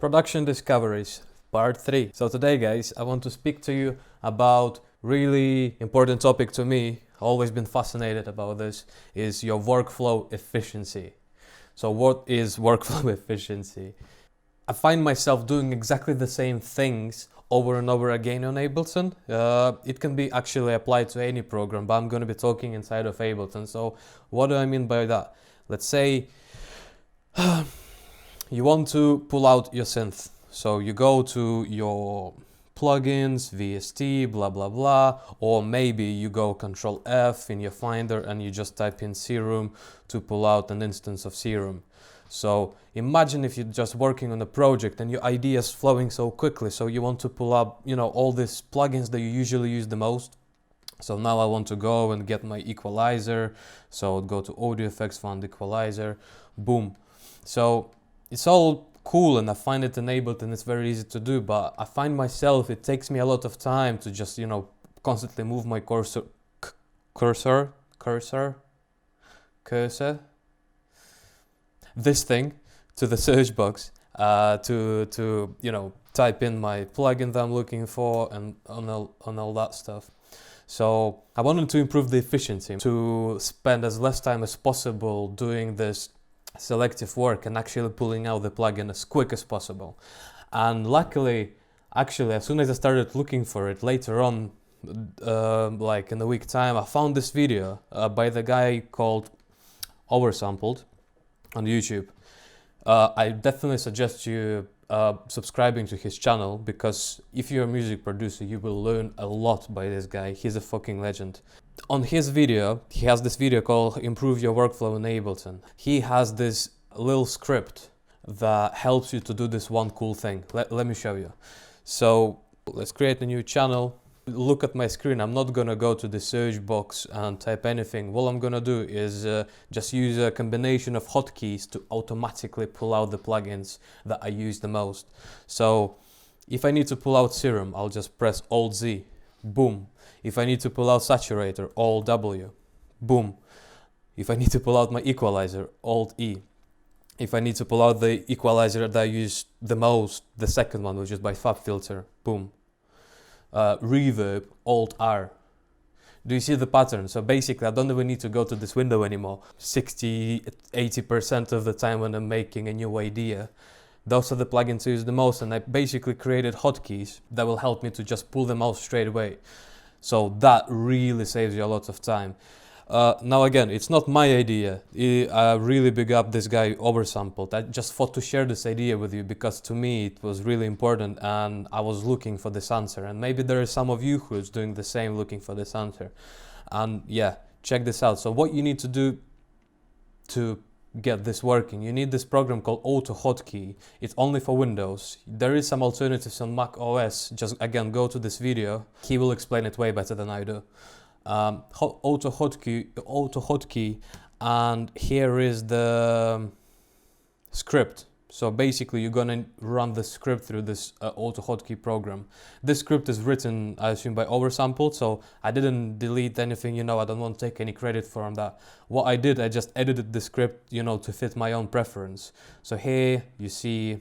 Production Discoveries, Part 3. So today, guys, I want to speak to you about really important topic to me. Always been fascinated about this, is your workflow efficiency. So what is workflow efficiency? I find myself doing exactly the same things over and over again on Ableton. It can be actually applied to any program, but I'm going to be talking inside of Ableton. So what do I mean by that? Let's say you want to pull out your synth. So you go to your plugins, VST, blah, blah, blah, or maybe you go Control F in your Finder and you just type in Serum to pull out an instance of Serum. So imagine if you're just working on a project and your idea is flowing so quickly. So you want to pull up, all these plugins that you usually use the most. So now I want to go and get my equalizer. So I'll go to Audio Effects, find equalizer, boom. So it's all cool and I find it enabled and it's very easy to do, but I find myself, it takes me a lot of time to just, constantly move my cursor, this thing to the search box to type in my plugin that I'm looking for and on all that stuff. So I wanted to improve the efficiency, to spend as less time as possible doing this selective work and actually pulling out the plugin as quick as possible. And luckily, actually, as soon as I started looking for it later on, like in a week time, I found this video by the guy called Oversampled on YouTube. I definitely suggest you subscribing to his channel, because if you're a music producer, you will learn a lot by this guy. He's a fucking legend. On his video, he has this video called Improve Your Workflow in Ableton. He has this little script that helps you to do this one cool thing. Let me show you. So let's create a new channel. Look at my screen. I'm not gonna go to the search box and type anything. All I'm gonna do is just use a combination of hotkeys to automatically pull out the plugins that I use the most. So if I need to pull out Serum, I'll just press Alt Z, boom. If I need to pull out Saturator, Alt W, boom. If I need to pull out my equalizer, Alt E. If I need to pull out the equalizer that I use the most, the second one, which is by FabFilter, boom. Reverb, Alt R. Do you see the pattern? So basically I don't even need to go to this window anymore. 60-80% of the time when I'm making a new idea, those are the plugins I use the most, and I basically created hotkeys that will help me to just pull them out straight away. So that really saves you a lot of time. Now again, it's not my idea. I really big up this guy Oversampled. I just thought to share this idea with you because to me it was really important and I was looking for this answer. And maybe there are some of you who's doing the same, looking for this answer. And yeah, check this out. So what you need to do to get this working, you need this program called Auto Hotkey. It's only for Windows. There is some alternatives on Mac OS. Just again, go to this video. He will explain it way better than I do. Auto Hotkey, and here is the script. So basically you're gonna run the script through this Auto Hotkey program. This script is written, I assume, by Oversampled, so I didn't delete anything, I don't want to take any credit from that. What I did, I just edited the script, to fit my own preference. So here you see,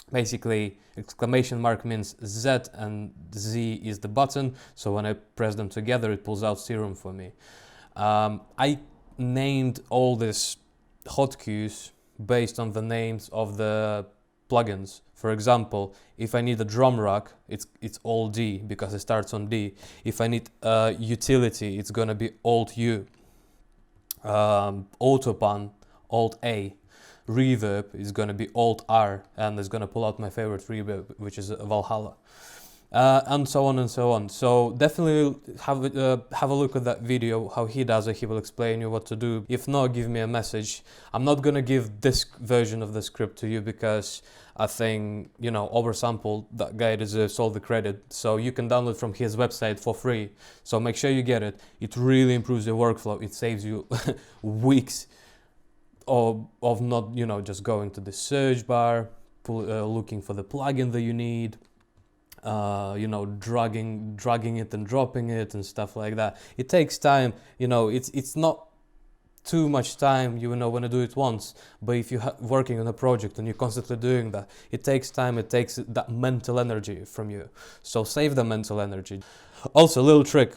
basically exclamation mark means Z and Z is the button. So when I press them together, it pulls out Serum for me. I named all these hotkeys based on the names of the plugins. For example, if I need a drum rack, it's Alt D because it starts on D. If I need a utility, it's gonna be Alt U. Autopan, Alt A. Reverb is going to be Alt R, and it's going to pull out my favorite reverb, which is Valhalla, and so on and so on. So definitely have a look at that video, how he does it. He will explain you what to do. If not, give me a message. I'm not going to give this version of the script to you because I think, Oversampled, that guy deserves all the credit. So you can download from his website for free. So make sure you get it. It really improves your workflow. It saves you weeks of not, just going to the search bar, looking for the plugin that you need, dragging it and dropping it and stuff like that. It takes time, it's not too much time, you want to do it once. But if you're working on a project and you're constantly doing that, it takes time, it takes that mental energy from you. So save the mental energy. Also, a little trick.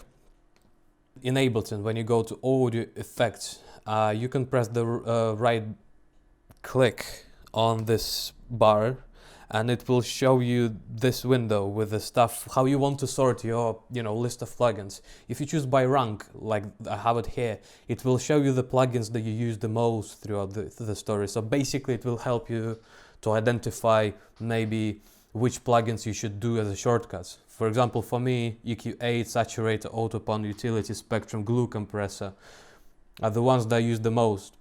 In Ableton, when you go to audio effects, you can press the right click on this bar, and it will show you this window with the stuff, how you want to sort your, list of plugins. If you choose by rank, like I have it here, it will show you the plugins that you use the most throughout the story. So basically it will help you to identify maybe which plugins you should do as a shortcuts. For example, for me, EQ8, Saturator, Autopon, Utility, Spectrum, Glue Compressor are the ones that I use the most.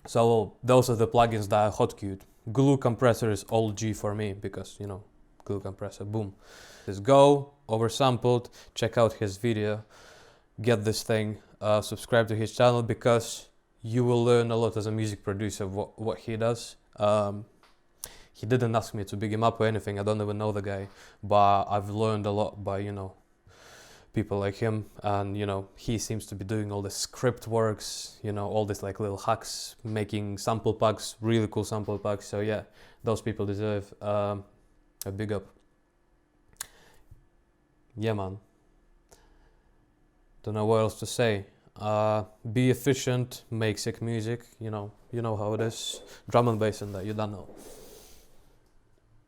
So those are the plugins that are hotkeywed. Glue Compressor is all G for me because, Glue Compressor, boom. Just go, oversampled, check out his video, get this thing, subscribe to his channel, because you will learn a lot as a music producer what he does. He didn't ask me to big him up or anything, I don't even know the guy, but I've learned a lot by, people like him, and he seems to be doing all the script works, all these like little hacks, making sample packs, really cool sample packs. So yeah, those people deserve a big up. Yeah, man, don't know what else to say. Be efficient, make sick music, you know how it is. Drum and bass and that, you don't know.